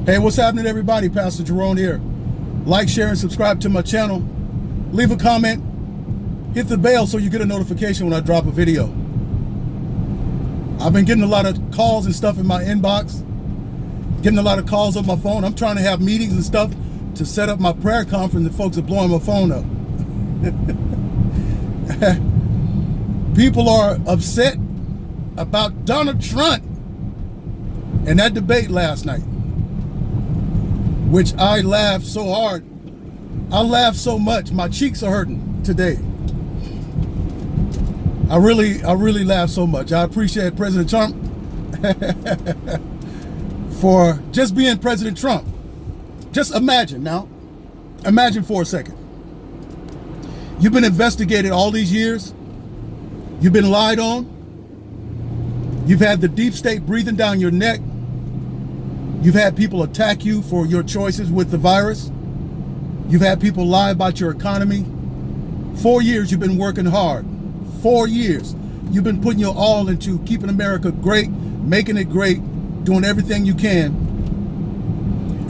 Hey, what's happening, everybody? Pastor Jerone here. Like, share, and subscribe to my channel. Leave a comment. Hit the bell so you get a notification when I drop a video. I've been getting a lot of calls and stuff in my inbox. Getting a lot of calls on my phone. I'm trying to have meetings and stuff to set up my prayer conference, and folks are blowing my phone up. People are upset about Donald Trump and that debate last night, which I laughed so hard. I laughed so much. My cheeks are hurting today. I really laughed so much. I appreciate President Trump for just being President Trump. Just imagine now. Imagine for a second. You've been investigated all these years. You've been lied on. You've had the deep state breathing down your neck. You've had people attack you for your choices with the virus. You've had people lie about your economy. 4 years you've been working hard. 4 years. You've been putting your all into keeping America great, making it great, doing everything you can.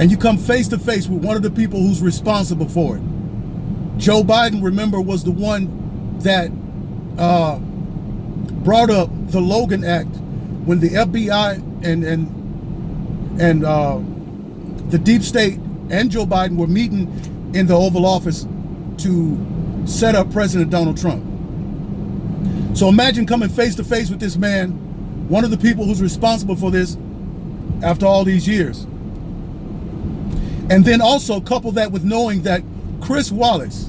And you come face to face with one of the people who's responsible for it. Joe Biden, remember, was the one that brought up the Logan Act when the FBI and the deep state and Joe Biden were meeting in the Oval Office to set up President Donald Trump. So imagine coming face to face with this man, one of the people who's responsible for this after all these years. And then also couple that with knowing that Chris Wallace,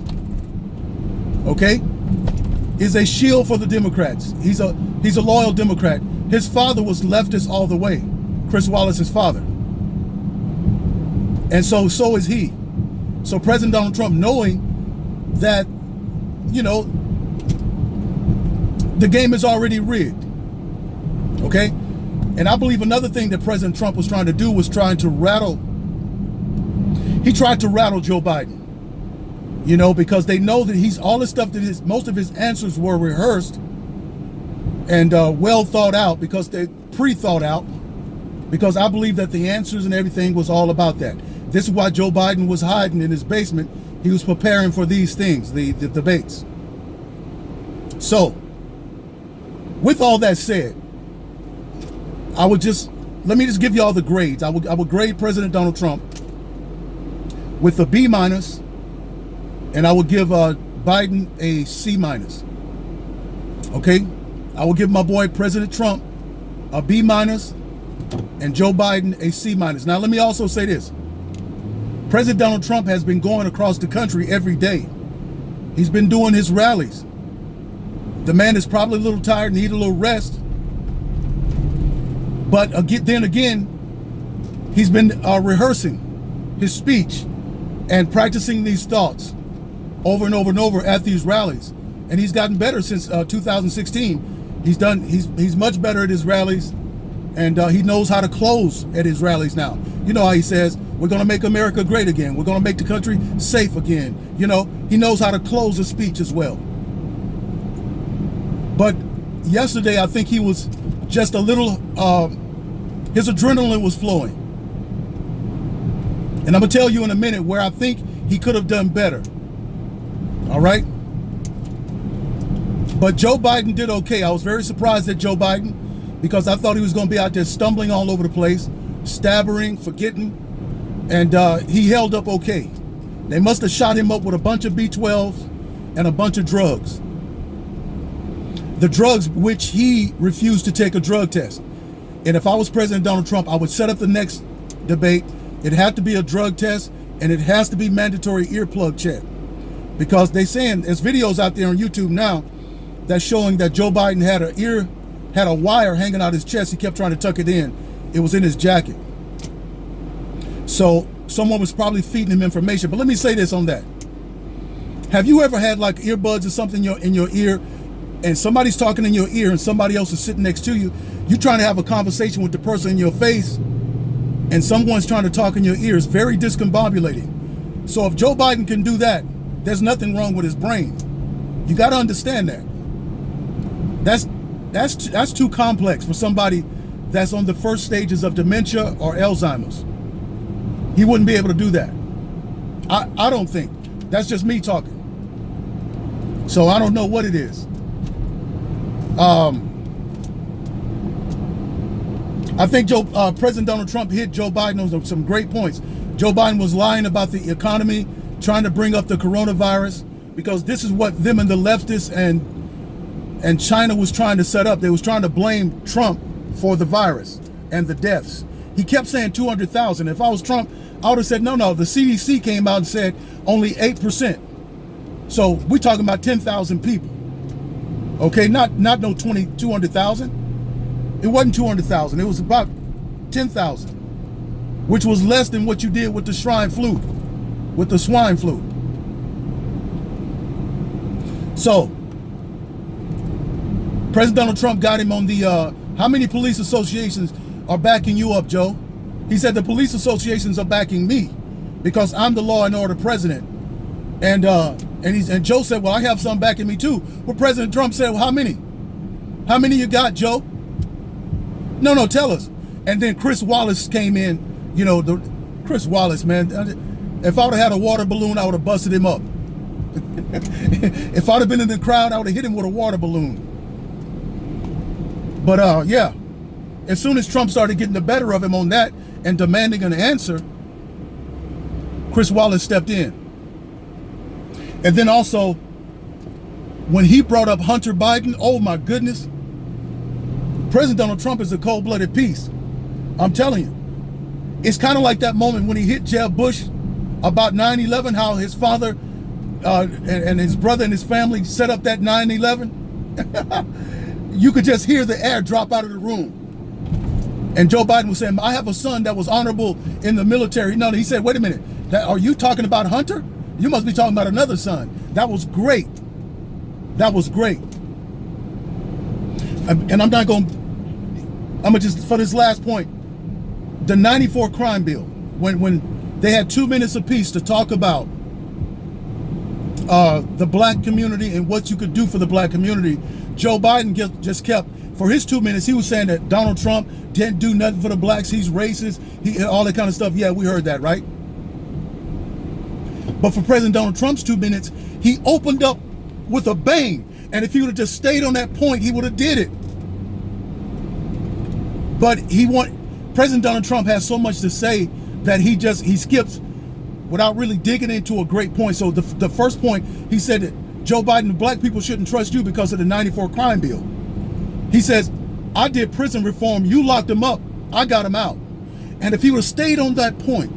okay, is a shield for the Democrats. He's a loyal Democrat. His father was leftist all the way, Chris Wallace's father. And so is he. So President Donald Trump, knowing that, you know, the game is already rigged, okay? And I believe another thing that President Trump was trying to do was he tried to rattle Joe Biden, you know, because they know that he's all this stuff that most of his answers were rehearsed and well thought out, because they pre-thought out, because I believe that the answers and everything was all about that. This is why Joe Biden was hiding in his basement. He was preparing for these things, the debates. So, with all that said, let me just give you all the grades. I would grade President Donald Trump with a B-, and I would give Biden a C-. Okay? I will give my boy President Trump a B- and Joe Biden a C-. Now, let me also say this. President Donald Trump has been going across the country every day. He's been doing his rallies. The man is probably a little tired, need a little rest. But then again, he's been rehearsing his speech and practicing these thoughts over and over and over at these rallies. And he's gotten better since 2016. He's much better at his rallies, and he knows how to close at his rallies now. You know how he says, we're going to make America great again. We're going to make the country safe again. You know, he knows how to close a speech as well. But yesterday, I think he was just a little, his adrenaline was flowing. And I'm going to tell you in a minute where I think he could have done better. All right? But Joe Biden did okay. I was very surprised at Joe Biden, because I thought he was going to be out there stumbling all over the place, stammering, forgetting, and he held up okay. They must have shot him up with a bunch of B12 and a bunch of drugs. The drugs which he refused to take a drug test. And if I was President Donald Trump, I would set up the next debate. It had to be a drug test, and it has to be mandatory earplug check. Because they saying, there's videos out there on YouTube now that's showing that Joe Biden had a wire hanging out his chest. He kept trying to tuck it in. It was in his jacket. So someone was probably feeding him information. But let me say this on that. Have you ever had like earbuds or something in your ear, and somebody's talking in your ear and somebody else is sitting next to you? You're trying to have a conversation with the person in your face, and someone's trying to talk in your ear. It's very discombobulating. So if Joe Biden can do that, there's nothing wrong with his brain. You got to understand that. That's too complex for somebody that's on the first stages of dementia or Alzheimer's. He wouldn't be able to do that. I don't think. That's just me talking. So I don't know what it is. I think President Donald Trump hit Joe Biden on some great points. Joe Biden was lying about the economy, trying to bring up the coronavirus, because this is what them and the leftists and China was trying to set up. They was trying to blame Trump for the virus and the deaths. He kept saying 200,000. If I was Trump, I would have said, no, the CDC came out and said only 8%. So we're talking about 10,000 people. Okay, not no 200,000. It wasn't 200,000. It was about 10,000, which was less than what you did with the swine flu. So President Donald Trump got him on the, how many police associations are backing you up, Joe? He said the police associations are backing me because I'm the law and order president. And Joe said, well, I have some backing me too. Well, President Trump said, well, how many? How many you got, Joe? No, tell us. And then Chris Wallace came in, Chris Wallace, man. If I would have had a water balloon, I would have busted him up. If I'd have been in the crowd, I would have hit him with a water balloon. But yeah, as soon as Trump started getting the better of him on that and demanding an answer, Chris Wallace stepped in. And then also, when he brought up Hunter Biden, oh my goodness, President Donald Trump is a cold-blooded piece. I'm telling you. It's kind of like that moment when he hit Jeb Bush about 9/11, how his father and his brother and his family set up that 9/11. You could just hear the air drop out of the room. And Joe Biden was saying, I have a son that was honorable in the military. No, he said, wait a minute, are you talking about Hunter? You must be talking about another son. That was great. That was great. And I'm gonna just, for this last point, the 94 crime bill, when they had 2 minutes apiece to talk about the black community and what you could do for the black community, Joe Biden just kept, for his 2 minutes, he was saying that Donald Trump didn't do nothing for the blacks, he's racist, all that kind of stuff. Yeah, we heard that, right? But for President Donald Trump's 2 minutes, he opened up with a bang. And if he would have just stayed on that point, he would have did it. But President Donald Trump has so much to say that he skips without really digging into a great point. So the first point, he said that Joe Biden, black people shouldn't trust you because of the 94 crime bill. He says, I did prison reform, you locked him up, I got him out. And if he would have stayed on that point,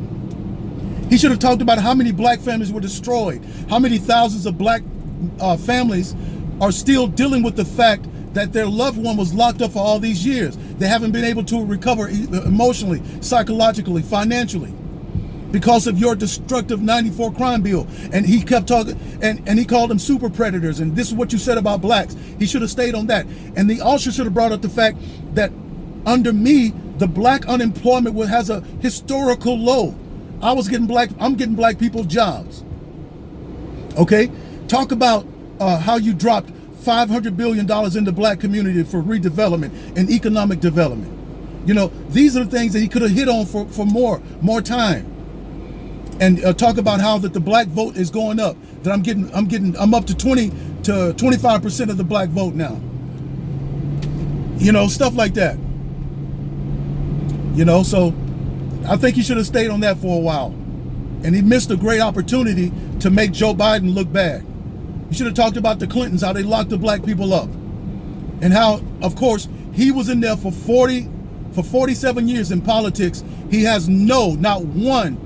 he should have talked about how many black families were destroyed, how many thousands of black families are still dealing with the fact that their loved one was locked up for all these years. They haven't been able to recover emotionally, psychologically, financially because of your destructive 94 crime bill. And he kept talking, and he called them super predators. And this is what you said about blacks. He should have stayed on that. And he also should have brought up the fact that under me, the black unemployment has a historical low. I'm getting black people jobs. Okay? Talk about how you dropped $500 billion in the black community for redevelopment and economic development. These are the things that he could have hit on for more time. And talk about how that the black vote is going up. That I'm up to 20 to 25% of the black vote now. Stuff like that. So I think he should have stayed on that for a while. And he missed a great opportunity to make Joe Biden look bad. He should have talked about the Clintons, how they locked the black people up. And how, of course, he was in there for 47 years in politics. He has not one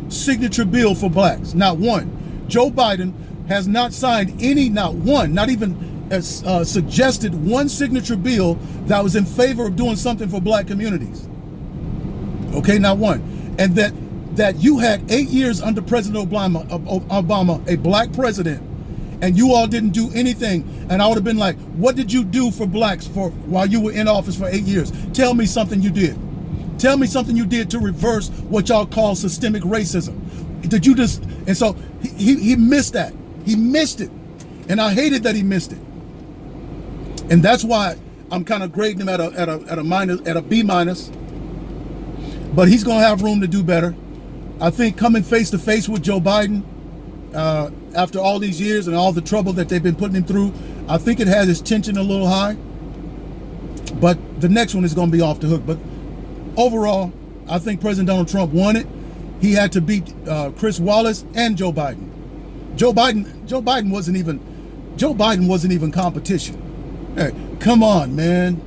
signature bill for blacks, not one. Joe Biden has not signed not even suggested one signature bill that was in favor of doing something for black communities. Okay, not one. And that you had 8 years under President Obama, a black president, and you all didn't do anything. And I would have been like, what did you do for blacks while you were in office for 8 years? Tell me something you did. Tell me something you did to reverse what y'all call systemic racism. Did you just? And so he missed that. He missed it. And I hated that he missed it. And that's why I'm kind of grading him at a B minus. But he's gonna have room to do better. I think coming face to face with Joe Biden, after all these years and all the trouble that they've been putting him through, I think it has his tension a little high. But the next one is going to be off the hook. But overall, I think President Donald Trump won it. He had to beat Chris Wallace and Joe Biden. Joe Biden wasn't even competition. Hey, come on, man.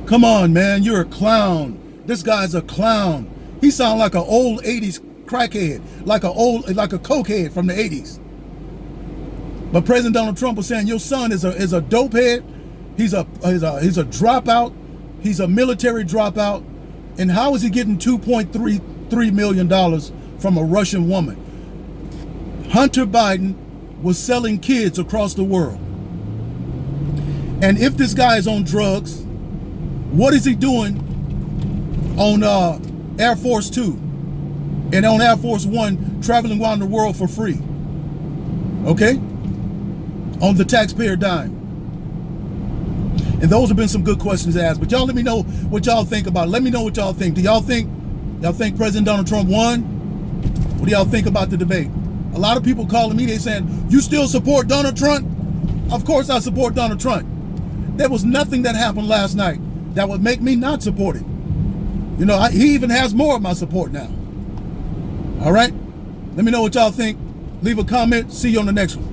Come on, man. You're a clown. This guy's a clown. He sounds like an old 80s crackhead, like a cokehead from the 80s. But President Donald Trump was saying your son is a dopehead. He's a dropout. He's a military dropout. And how is he getting $2.33 million from a Russian woman? Hunter Biden was selling kids across the world. And if this guy is on drugs, what is he doing on Air Force 2 and on Air Force 1 traveling around the world for free? Okay? On the taxpayer dime. And those have been some good questions to ask. But y'all let me know what y'all think about it. Let me know what y'all think. Do y'all think President Donald Trump won? What do y'all think about the debate? A lot of people calling me, they saying, you still support Donald Trump? Of course I support Donald Trump. There was nothing that happened last night that would make me not support it. You know, he even has more of my support now. All right? Let me know what y'all think. Leave a comment. See you on the next one.